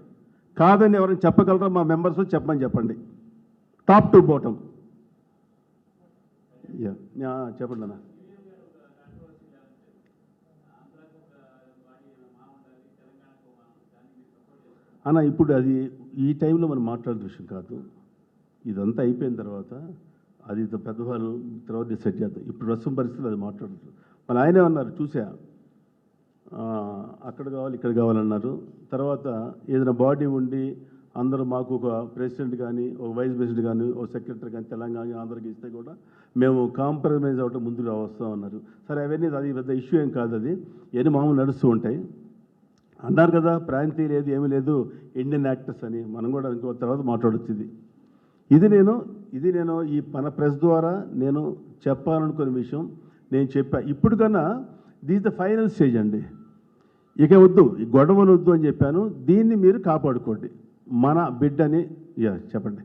కాదని ఎవరైనా చెప్పగలరా? మా మెంబర్స్ చెప్పమని చెప్పండి, టాప్ టు బాటమ్. చెప్పండి అన్న. ఇప్పుడు అది ఈ టైంలో మనం మాట్లాడే విషయం కాదు. ఇదంతా అయిపోయిన తర్వాత అది పెద్దవాళ్ళు తర్వాత డిసైడ్ చేద్దాం. ఇప్పుడు ప్రస్తుతం పరిస్థితులు అది మాట్లాడుతుంది. మన ఆయనే అన్నారు, చూసా, అక్కడ కావాలి ఇక్కడ కావాలన్నారు. తర్వాత ఏదైనా బాడీ ఉండి అందరూ మాకు ఒక ప్రెసిడెంట్ కానీ, ఒక వైస్ ప్రెసిడెంట్ కానీ, ఒక సెక్రటరీ కానీ తెలంగాణ ఆంధ్రకి ఇస్తే కూడా మేము కాంప్రమైజ్ అవ్వటం ముందుకు వస్తామన్నారు. సరే, అవన్నీ అది పెద్ద ఇష్యూ ఏం కాదు, అది ఇవన్నీ మామూలు నడుస్తూ ఉంటాయి. అన్నారు కదా, ప్రాంతీయ లేదు, ఏమీ లేదు, ఇండియన్ యాక్టర్స్ అని. మనం కూడా ఇంకో తర్వాత మాట్లాడొచ్చు. ఇది నేను ఇది నేను ఈ మన ప్రెస్ ద్వారా నేను చెప్పాలనుకున్న విషయం నేను చెప్పా. ఇప్పుడు కన్నా దిస్ ద ఫైనల్ స్టేజ్ అండి. ఇక వద్దు, ఈ గొడవలు వద్దు అని చెప్పాను. దీన్ని మీరు కాపాడుకోండి, మన బిడ్డని. చెప్పండి.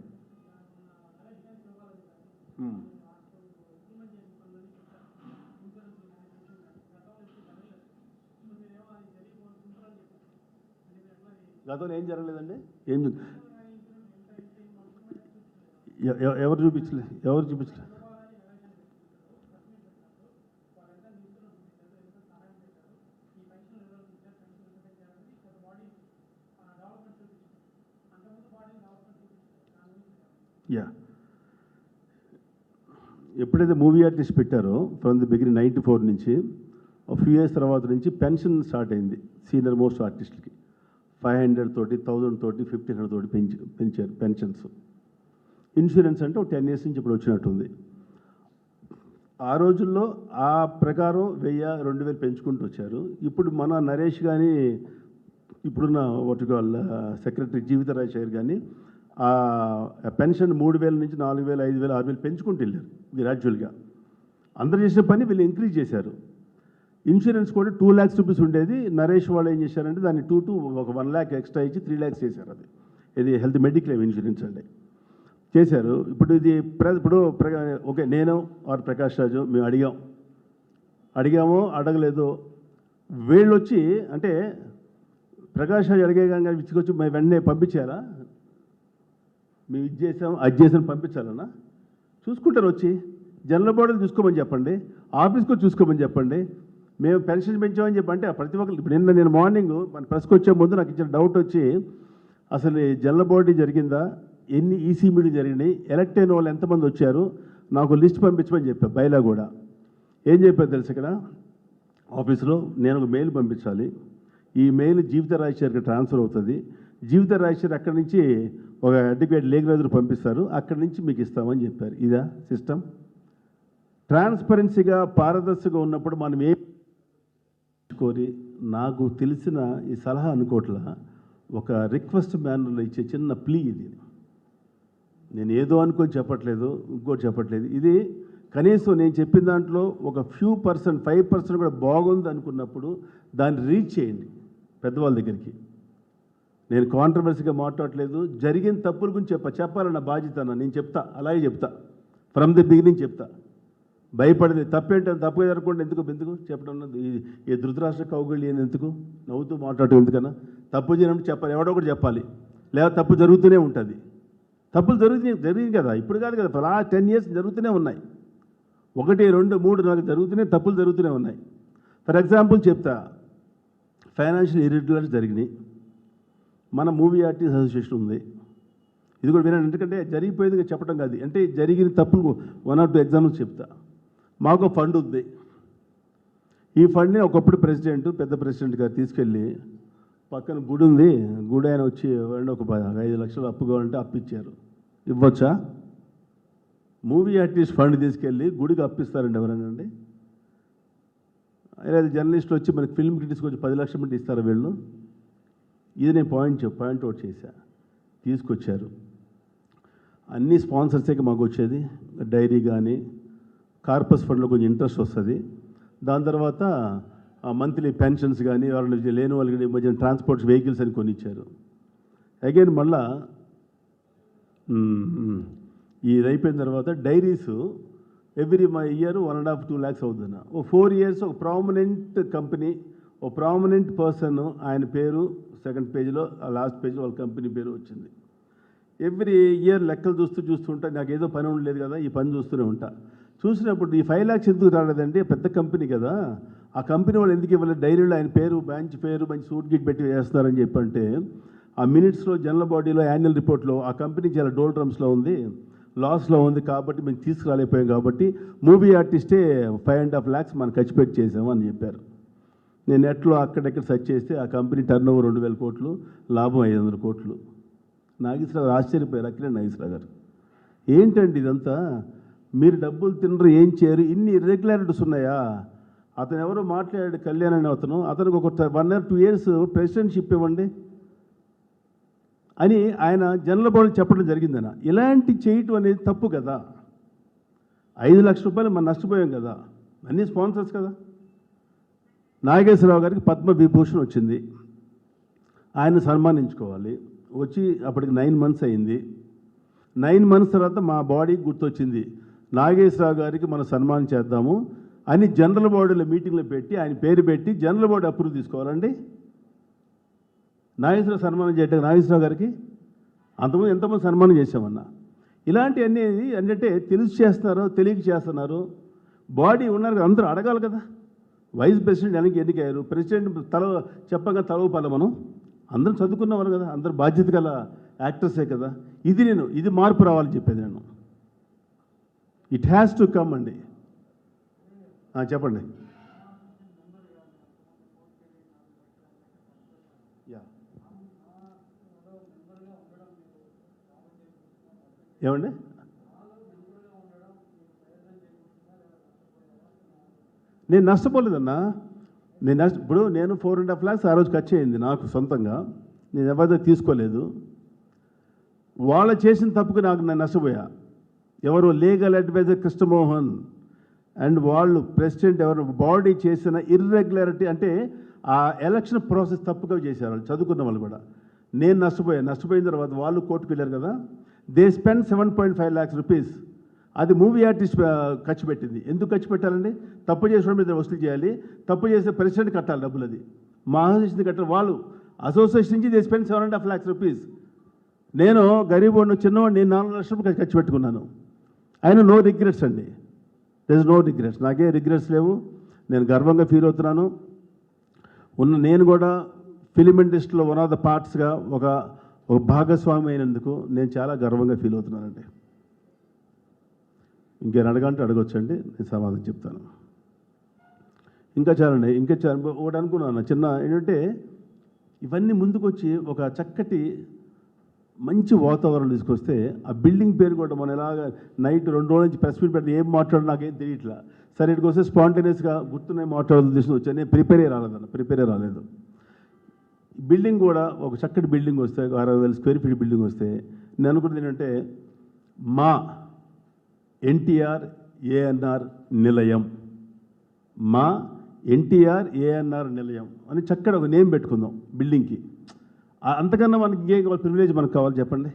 గతంలో ఏం జరగలేదండి? ఏం ఎవరు చూపించలే? ఎప్పుడైతే మూవీ ఆర్టిస్ట్ పెట్టారో ఫ్రమ్ ది బిగినింగ్ 94 నుంచి ఫ్యూ ఇయర్స్ తర్వాత నుంచి పెన్షన్ స్టార్ట్ అయింది సీనియర్ మోస్ట్ ఆర్టిస్టులకి. 500 తోటి, 1000 తోటి, 1500 తోటి పెంచారు పెన్షన్స్. ఇన్సూరెన్స్ అంటే ఒక 10 ఇయర్స్ నుంచి ఇప్పుడు వచ్చినట్టుంది. ఆ రోజుల్లో ఆ ప్రకారం 1000-2000 పెంచుకుంటూ వచ్చారు. ఇప్పుడు మన నరేష్ కానీ, ఇప్పుడున్న వాళ్ళ సెక్రటరీ జీవితరాజ్ గారు కానీ ఆ పెన్షన్ 3000 నుంచి 4000, 5000, 6000 పెంచుకుంటూ వెళ్ళారు గ్రాడ్యువల్గా. అందరు చేసిన పని వీళ్ళు ఇంక్రీజ్ చేశారు. ఇన్సూరెన్స్ కూడా 2 lakhs రూపీస్ ఉండేది. నరేష్ వాళ్ళు ఏం చేశారంటే దాన్ని 2 to 1 lakh ఎక్స్ట్రా ఇచ్చి 3 lakhs చేశారు. అది ఇది హెల్త్ మెడిక్లెయిమ్ ఇన్సూరెన్స్ అండి చేశారు. ఇప్పుడు ఇది ఓకే, నేను ఆర్ ప్రకాష్ రాజు మేము అడిగామో అడగలేదు. వీళ్ళు వచ్చి అంటే ప్రకాష్ రాజు అడిగేగా ఇచ్చుకొచ్చి మేము వెంటనే పంపించారా? మేము ఇది చేసాం అది చేసాం పంపించాలన్నా? చూసుకుంటారు వచ్చి. జనరల్ బాడీలు చూసుకోమని చెప్పండి, ఆఫీస్కి చూసుకోమని చెప్పండి. మేము పెన్షన్ పెంచామని చెప్పి అంటే ప్రతి ఒక్కరు. ఇప్పుడు నేను మార్నింగ్ మన ప్రెస్కి వచ్చే ముందు నాకు ఇచ్చిన డౌట్ వచ్చి అసలు జనరల్ బాడీ జరిగిందా, ఎన్ని ఈసీ మీటింగ్ జరిగినాయి, ఎలక్ట్ అయిన వాళ్ళు ఎంతమంది వచ్చారు, నాకు లిస్ట్ పంపించమని చెప్పా. బైలా కూడా ఏం చెప్పారు తెలుసు? ఇక్కడ ఆఫీస్లో నేను ఒక మెయిల్ పంపించాలి. ఈ మెయిల్ జీవిత రాజశేఖర్కి ట్రాన్స్ఫర్ అవుతుంది. జీవిత రాజశేఖర్ అక్కడి నుంచి ఒక అడ్వకేట్ లేఖరాజులు పంపిస్తారు, అక్కడి నుంచి మీకు ఇస్తామని చెప్పారు. ఇదా సిస్టమ్? ట్రాన్స్పరెన్సీగా పారదర్శకంగా ఉన్నప్పుడు మనం కోరి నాకు తెలిసిన ఈ సలహా అనుకోట్ల ఒక రిక్వెస్ట్ మేనర్లో ఇచ్చే చిన్న ప్లీ ఇది. నేను ఏదో అనుకొని చెప్పట్లేదు, ఇంకోటి చెప్పట్లేదు. ఇది కనీసం నేను చెప్పిన దాంట్లో ఒక ఫ్యూ పర్సెంట్ 5% కూడా బాగుంది అనుకున్నప్పుడు దాన్ని రీచ్ చేయండి పెద్దవాళ్ళ దగ్గరికి. నేను కాంట్రవర్సీగా మాట్లాడలేదు, జరిగిన తప్పుల గురించి చెప్పాలన్న బాధ్యత నేను చెప్తా, అలాగే చెప్తా, ఫ్రమ్ ది బిగినింగ్ చెప్తా. భయపడేది తప్పేంటే తప్పుగా జరగకుండా ఎందుకు చెప్పడం? ఈ ధృతరాష్ట్ర కౌగిళ్ళని ఎందుకు నవ్వుతూ మాట్లాడటం ఎందుకన్నా? తప్పు చేయనప్పుడు చెప్పాలి, ఎవడో ఒకటి చెప్పాలి, లేదా తప్పు జరుగుతూనే ఉంటుంది. తప్పులు జరిగింది కదా, ఇప్పుడు కాదు కదా, లాస్ట్ 10 years జరుగుతూనే ఉన్నాయి. 1, 2, 3, 4 జరుగుతూనే తప్పులు జరుగుతూనే ఉన్నాయి. ఫర్ ఎగ్జాంపుల్ చెప్తా, ఫైనాన్షియల్ ఇర్రెగ్యులర్స్ జరిగినాయి. మన మూవీ ఆర్టిస్ట్ అసోసియేషన్ ఉంది, ఇది కూడా వినండి. ఎందుకంటే జరిగిపోయేది చెప్పడం కాదు, అంటే జరిగిన తప్పులు 1 or 2 ఎగ్జాంపుల్స్ చెప్తా. మాకు ఫండ్ ఉంది. ఈ ఫండ్ని ఒకప్పుడు పెద్ద ప్రెసిడెంట్ గారు తీసుకెళ్ళి పక్కన గుడి ఉంది, గుడి ఆయన వచ్చి ఒక 5 లక్షలు అప్పు కావాలంటే అప్పిచ్చారు. ఇవ్వచ్చా? మూవీ ఆర్టిస్ట్ ఫండ్ తీసుకెళ్ళి గుడికి అప్పిస్తారండి ఎవరైనా అండి? లేదా జర్నలిస్టులు వచ్చి మనకి ఫిల్మ్ క్రిటిక్స్కి వచ్చి 10 లక్షలు పెట్టి ఇస్తారా వీళ్ళు? ఇది నేను పాయింట్ అవుట్ చేశా. తీసుకొచ్చారు. అన్ని స్పాన్సర్సే మాకు వచ్చేది. డైరీ కానీ కార్పస్ ఫండ్లో కొంచెం ఇంట్రెస్ట్ వస్తుంది. దాని తర్వాత మంత్లీ పెన్షన్స్ కానీ వాళ్ళు లేని వాళ్ళకి మధ్య ట్రాన్స్పోర్ట్ వెహికల్స్ అని కొని ఇచ్చారు. అగైన్ మళ్ళా ఇది అయిపోయిన తర్వాత డైరీస్ ఎవ్రీ ఇయర్ 1.5-2 lakhs అవుతుందన్న. 4 years ఒక ప్రామినెంట్ కంపెనీ, ఓ ప్రామినెంట్ పర్సన్ ఆయన పేరు సెకండ్ పేజ్లో, లాస్ట్ పేజ్లో వాళ్ళ కంపెనీ పేరు వచ్చింది. ఎవ్రీ ఇయర్ లెక్కలు చూస్తుంటా నాకు ఏదో పని ఉండలేదు కదా, ఈ పని చూస్తూనే ఉంటా. చూసినప్పుడు ఈ 5 lakhs ఎందుకు రాలేదండి? పెద్ద కంపెనీ కదా, ఆ కంపెనీ వాళ్ళు ఎందుకు ఇవ్వలేదు? డైరీలో ఆయన పేరు, బ్రాంచ్ పేరు, మంచి సూట్ గిట్ పెట్టి వేస్తున్నారని చెప్పంటే ఆ మినిట్స్లో జనరల్ బాడీలో యాన్యువల్ రిపోర్ట్లో ఆ కంపెనీ చాలా డోల్ డ్రమ్స్లో ఉంది, లాస్లో ఉంది, కాబట్టి మేము తీసుకురాలేకపోయాం, కాబట్టి మూవీ ఆర్టిస్టే 5.5 lakhs మనం ఖర్చు పెట్టి చేసాము అని చెప్పారు. నేను నెట్లో అక్కడెక్కడ సెర్చ్ చేస్తే ఆ కంపెనీ టర్న్ ఓవర్ 2000 కోట్లు, లాభం 500 కోట్లు. నాగేశ్వరరావు ఆశ్చర్యపోయారు, అక్కడే నాగేశ్వరరావు గారు. ఏంటండి ఇదంతా? మీరు డబ్బులు తినరు, ఏం చేయరు, ఇన్ని ఇర్రెగ్యులారిటీస్ ఉన్నాయా? అతను ఎవరో మాట్లాడాడు, కళ్యాణ్ అని అతనికి ఒక 1 or 2 years ప్రెసిడెంట్షిప్ ఇవ్వండి. అని ఆయన జనరల్ బాడీ చెప్పడం జరిగిందన్న. ఇలాంటి చేయటం అనేది తప్పు కదా. 5 లక్షల రూపాయలు మనం నష్టపోయాం కదా, అన్నీ స్పాన్సర్స్ కదా. నాగేశ్వరరావు గారికి పద్మ విభూషణ్ వచ్చింది, ఆయన సన్మానించుకోవాలి. వచ్చి అప్పటికి 9 మంత్స్ అయింది. 9 మంత్స్ తర్వాత మా బాడీకి గుర్తొచ్చింది, నాగేశ్వరరావు గారికి మనం సన్మానం చేద్దాము అని జనరల్ బాడీలో మీటింగ్లో పెట్టి ఆయన పేరు పెట్టి జనరల్ బాడీ అప్రూవ్ తీసుకోవాలండి. నాగేశ్వరరావు సన్మానం చేయటం నాగేశ్వరరావు గారికి అంతకుముందు ఎంతమంది సన్మానం చేసామన్నా. ఇలాంటివన్నీ ఏంటంటే తెలిసి చేస్తున్నారో తెలియక చేస్తున్నారు. బాడీ ఉన్నారు కదా, అందరూ అడగాలి కదా. వైస్ ప్రెసిడెంట్ ఎన్నికయ్యారు, ప్రెసిడెంట్ చెప్పగా తలవు పల మనం అందరం చదువుకున్నవారు కదా, అందరు బాధ్యత గల యాక్టర్సే కదా. ఇది మార్పు రావాలని చెప్పేది నేను. ఇట్ హ్యాస్ టు కమ్ అండి. చెప్పండి. ఏమండి, నేను నష్టపోలేదన్నా. ఇప్పుడు నేను 4.5 lakhs ఆ రోజు ఖర్చు అయింది నాకు సొంతంగా, నేను ఎవరిదో తీసుకోలేదు. వాళ్ళు చేసిన తప్పుకు నేను నష్టపోయా. ఎవరు లీగల్ అడ్వైజర్ కృష్ణమోహన్ అండ్ వాళ్ళు ప్రెసిడెంట్ ఎవరు బాడీ చేసిన ఇర్రెగ్యులారిటీ అంటే ఆ ఎలక్షన్ ప్రాసెస్ తప్పుగా చేశారు వాళ్ళు, చదువుకున్న వాళ్ళు కూడా. నేను నష్టపోయిన తర్వాత వాళ్ళు కోర్టుకు వెళ్ళారు కదా. They spend 7.5 lakhs rupees. అది మూవీ ఆర్టిస్ట్ ఖర్చు పెట్టింది. ఎందుకు ఖర్చు పెట్టాలండి? తప్పు చేసిన మీద వసూలు చేయాలి, తప్పు చేసే ప్రెసిడెంట్ కట్టాలి డబ్బులు. అది మా అసోసియేషన్ కట్టాలి. వాళ్ళు అసోసియేషన్ నుంచి దే స్పెండ్ 7.5 lakhs rupees. నేను గరీబోడిని చిన్నవాడు, నేను 4 లక్షల రూపాయలు ఖర్చు పెట్టుకున్నాను. ఆయన నో రిగ్రెట్స్ అండి, దర్ ఇస్ నో రిగ్రెట్స్. నాకే రిగ్రెట్స్ లేవు. నేను గర్వంగా ఫీల్ అవుతున్నాను. నేను కూడా ఫిలిం ఇండస్ట్రీలో వన్ ఆఫ్ ద పార్ట్స్గా ఒక భాగస్వామి అయినందుకు నేను చాలా గర్వంగా ఫీల్ అవుతున్నానండి. ఇంకేం అడగంటే అడగొచ్చండి, నేను సమాధానం చెప్తాను. ఇంకా ఒకటి అనుకున్నాను చిన్న ఏంటంటే, ఇవన్నీ ముందుకొచ్చి ఒక చక్కటి మంచి వాతావరణం తీసుకొస్తే ఆ బిల్డింగ్ పేరు కూడా మనం ఎలాగ నైట్ 2 రోజుల నుంచి ప్రెస్ మీట్ పెడితే ఏం మాట్లాడో నాకేం తెలియట్లా. సరే ఇక్కడికి వస్తే స్పాంటేనియస్గా గుర్తున్నాయి మాట్లాడాలని తీసుకుని వచ్చాను. నేను ప్రిపేరే రాలేదు. బిల్డింగ్ కూడా ఒక చక్కటి బిల్డింగ్ వస్తే 60,000 square feet బిల్డింగ్ వస్తే నేను అనుకున్నది ఏంటంటే, మా ఎన్టీఆర్ ఏఎన్ఆర్ నిలయం, మా ఎన్టీఆర్ ఏఎన్ఆర్ నిలయం అని చక్కటి ఒక నేమ్ పెట్టుకుందాం బిల్డింగ్కి. అంతకన్నా మనకి ఇంకేం కావాలి, ప్రివిలేజ్ మనకు కావాలి చెప్పండి.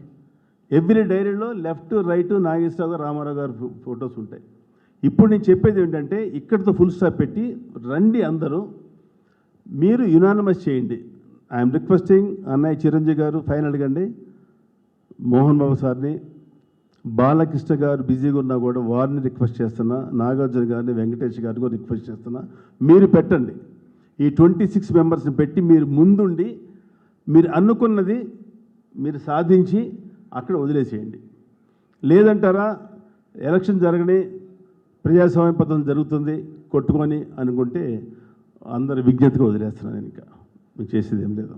ఎవ్రీ డైరీలో లెఫ్ట్ రైట్ నాగేశ్వరరావు గారు, రామారావు గారు ఫొటోస్ ఉంటాయి. ఇప్పుడు నేను చెప్పేది ఏంటంటే, ఇక్కడితో ఫుల్ స్టాప్ పెట్టి రండి అందరూ, మీరు యునానిమస్ చేయండి. ఐఎమ్ రిక్వెస్టింగ్ అన్నయ్య చిరంజీవి గారు ఫైన్ అడగండి, మోహన్ బాబు సార్ని, బాలకృష్ణ గారు బిజీగా ఉన్నా కూడా వారిని రిక్వెస్ట్ చేస్తున్నా, నాగార్జున గారిని, వెంకటేష్ గారిని కూడా రిక్వెస్ట్ చేస్తున్నా. మీరు పెట్టండి, ఈ 26 మెంబర్స్ని పెట్టి మీరు ముందుండి మీరు అనుకున్నది మీరు సాధించి అక్కడ వదిలేసేయండి. లేదంటారా ఎలక్షన్ జరగని ప్రజాస్వామ్య పద్ధతి జరుగుతుంది కొట్టుకొని అనుకుంటే అందరి విజ్ఞతగా వదిలేస్తున్నాను. ఇంకా చేసేది ఏం లేదు.